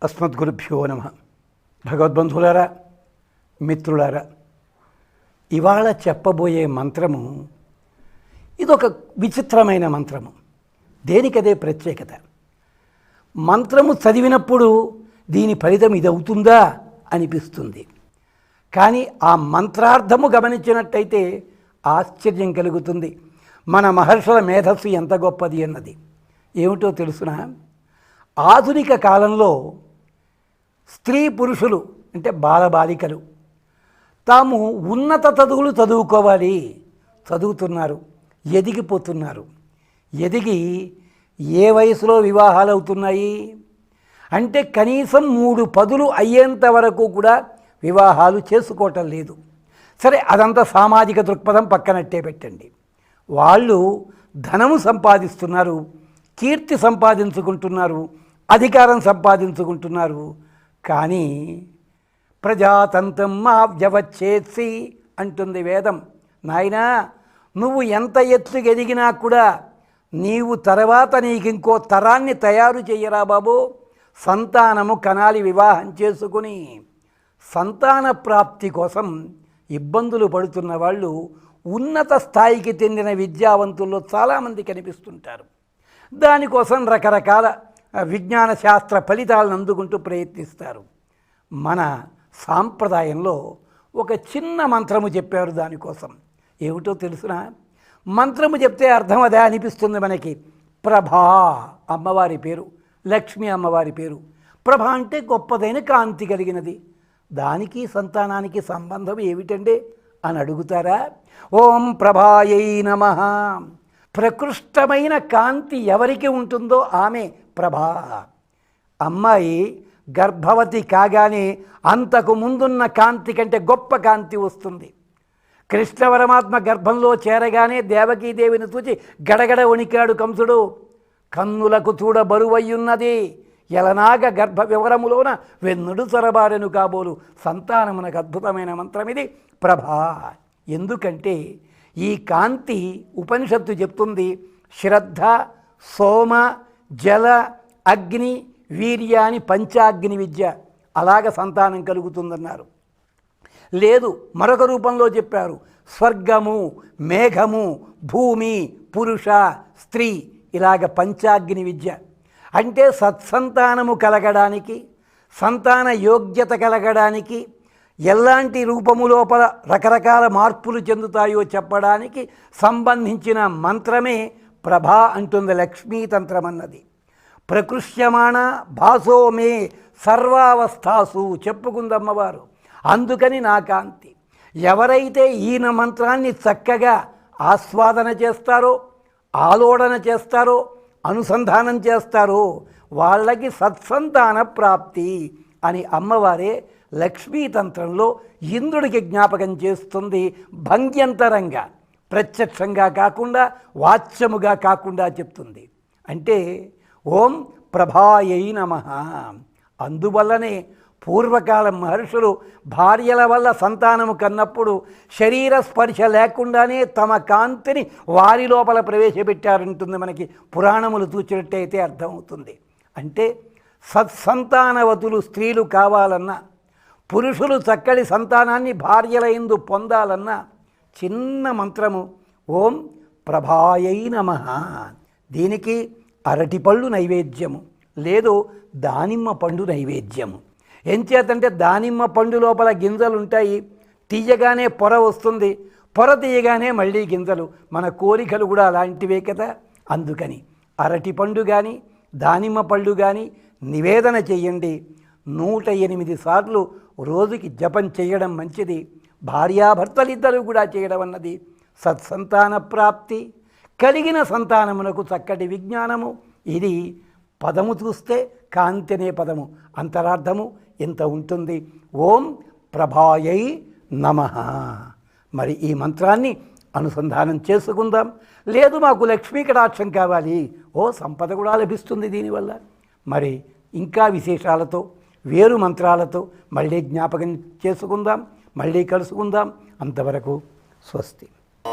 అస్మద్గురుభ్యో నమ. భగవద్బంధువులారా, మిత్రులారా, ఇవాళ చెప్పబోయే మంత్రము ఇదొక విచిత్రమైన మంత్రము. దేనికదే ప్రత్యేకత. మంత్రము చదివినప్పుడు దీని ఫలితం ఇది అవుతుందా అనిపిస్తుంది. కానీ ఆ మంత్రార్థము గమనించినట్టయితే ఆశ్చర్యం కలుగుతుంది. మన మహర్షుల మేధస్సు ఎంత గొప్పది అన్నది. ఏమిటో తెలుసునా? ఆధునిక కాలంలో స్త్రీ పురుషులు అంటే బాలబాలికలు తాము ఉన్నత చదువులు చదువుకోవాలి, చదువుతున్నారు, ఎదిగిపోతున్నారు. ఎదిగి ఏ వయసులో వివాహాలు అవుతున్నాయి అంటే కనీసం 3 పదులు అయ్యేంత వరకు కూడా వివాహాలు చేసుకోవటం లేదు. సరే, అదంతా సామాజిక దృక్పథం పక్కనట్టే పెట్టండి. వాళ్ళు ధనము సంపాదిస్తున్నారు, కీర్తి సంపాదించుకుంటున్నారు, అధికారం సంపాదించుకుంటున్నారు. కానీ ప్రజాతంత్రం మా వ్యవచ్ఛేత్సి అంటుంది వేదం. నాయనా, నువ్వు ఎంత ఎత్తుకు ఎదిగినా కూడా నీవు తర్వాత నీకు ఇంకో తరాన్ని తయారు చేయరా బాబు. సంతానము కనాలి, వివాహం చేసుకుని. సంతాన ప్రాప్తి కోసం ఇబ్బందులు పడుతున్న వాళ్ళు ఉన్నత స్థాయికి చెందిన విద్యావంతుల్లో చాలామంది కనిపిస్తుంటారు. దానికోసం రకరకాల విజ్ఞాన శాస్త్ర ఫలితాలను అందుకుంటూ ప్రయత్నిస్తారు. మన సాంప్రదాయంలో ఒక చిన్న మంత్రము చెప్పారు దానికోసం. ఏమిటో తెలుసునా? మంత్రము చెప్తే అర్థం అదే అనిపిస్తుంది మనకి. ప్రభా అమ్మవారి పేరు, లక్ష్మీ అమ్మవారి పేరు. ప్రభ అంటే గొప్పదైన కాంతి కలిగినది. దానికి సంతానానికి సంబంధం ఏమిటండి అని అడుగుతారా? ఓం ప్రభాయై నమః. ప్రకృష్టమైన కాంతి ఎవరికి ఉంటుందో ఆమె ప్రభా. అమ్మాయి గర్భవతి కాగానే అంతకు ముందున్న కాంతి కంటే గొప్ప కాంతి వస్తుంది. కృష్ణ పరమాత్మ గర్భంలో చేరగానే దేవకీదేవిని చూచి గడగడ వణికాడు కంసుడు. కన్నులకు చూడ బరువయ్యున్నది ఎలనాగ గర్భ వివరములోన వెన్నుడు చొరబారెను కాబోలు. సంతానమునకు అద్భుతమైన మంత్రం ఇది ప్రభా. ఎందుకంటే ఈ కాంతి ఉపనిషత్తు చెప్తుంది, శ్రద్ధ, సోమ, జల, అగ్ని, వీర్యాని పంచాగ్ని విద్య. అలాగ సంతానం కలుగుతుందన్నారు. లేదు, మరొక రూపంలో చెప్పారు, స్వర్గము, మేఘము, భూమి, పురుష, స్త్రీ, ఇలాగ పంచాగ్ని విద్య. అంటే సత్సంతానము కలగడానికి, సంతాన యోగ్యత కలగడానికి, ఎలాంటి రూపము లోపల రకరకాల మార్పులు చెందుతాయో చెప్పడానికి సంబంధించిన మంత్రమే ప్రభా అంటుంది లక్ష్మీతంత్రం అన్నది. ప్రకృష్యమాణ భాసో మే సర్వావస్థాసు చెప్పుకుందమ్మవారు. అందుకని నా కాంతి. ఎవరైతే ఈయన మంత్రాన్ని చక్కగా ఆస్వాదన చేస్తారో, ఆలోడన చేస్తారో, అనుసంధానం చేస్తారో వాళ్ళకి సత్సంతాన ప్రాప్తి అని అమ్మవారే లక్ష్మీతంత్రంలో ఇంద్రుడికి జ్ఞాపకం చేస్తుంది. భంగ్యంతరంగా, ప్రత్యక్షంగా కాకుండా, వాచ్యముగా కాకుండా చెప్తుంది. అంటే ఓం ప్రభాయై నమః. అందువల్లనే పూర్వకాలం మహర్షులు భార్యల వల్ల సంతానము కన్నప్పుడు శరీర స్పర్శ లేకుండానే తమ కాంతిని వారి లోపల ప్రవేశపెట్టారంటుంది మనకి పురాణములు చూచినట్టయితే అర్థమవుతుంది. అంటే సత్సంతానవతులు స్త్రీలు కావాలన్నా, పురుషులు చక్కటి సంతానాన్ని భార్యల యందు పొందాలన్నా చిన్న మంత్రము ఓం ప్రభాయై నమః. దీనికి అరటిపళ్ళు నైవేద్యము, లేదు దానిమ్మ పండు నైవేద్యము. ఎంచేతంటే దానిమ్మ పండు లోపల గింజలు ఉంటాయి, తీయగానే పొర వస్తుంది, పొర తీయగానే మళ్ళీ గింజలు. మన కోరికలు కూడా అలాంటివే కదా. అందుకని అరటిపండు కానీ దానిమ్మ పళ్ళు కానీ నివేదన చెయ్యండి. 108 సార్లు రోజుకి జపం చేయడం మంచిది. భార్యాభర్తలిద్దరూ కూడా చేయడం అన్నది సత్సంతాన ప్రాప్తి, కలిగిన సంతానమునకు చక్కటి విజ్ఞానము. ఇది పదము చూస్తే కాంతి అనే పదము, అంతరార్థము ఇంత ఉంటుంది. ఓం ప్రభాయై నమః. మరి ఈ మంత్రాన్ని అనుసంధానం చేసుకుందాం. లేదు మాకు లక్ష్మీ కటాక్షం కావాలి, సంపద కూడా లభిస్తుంది దీనివల్ల. మరి ఇంకా విశేషాలతో, వేరు మంత్రాలతో మళ్ళీ జ్ఞాపకం చేసుకుందాం, మళ్ళీ కలుసుకుందాం. అంతవరకు స్వస్తి.